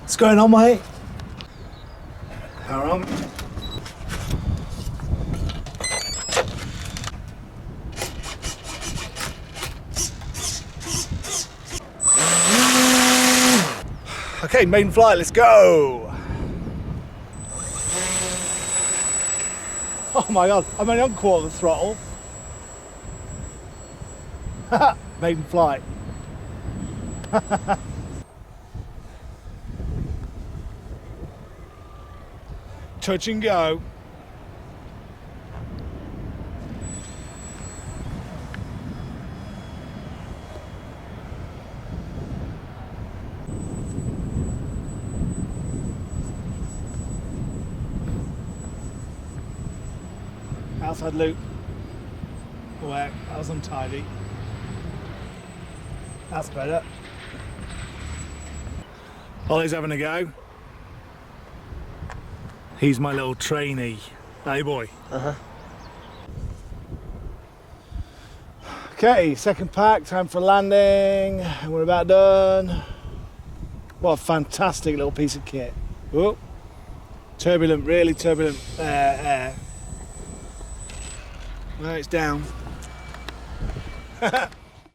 What's going on, mate? Power on. Okay, maiden flight, let's go! Oh my god, I'm only on quarter throttle. Maiden flight. Touch and go. Outside loop. Whack, that was untidy. That's better. Ollie's having a go. He's my little trainee. Hey boy. Uh-huh. Okay, second pack, time for landing. And we're about done. What a fantastic little piece of kit. Whoa. Turbulent, really turbulent air. Well, it's down.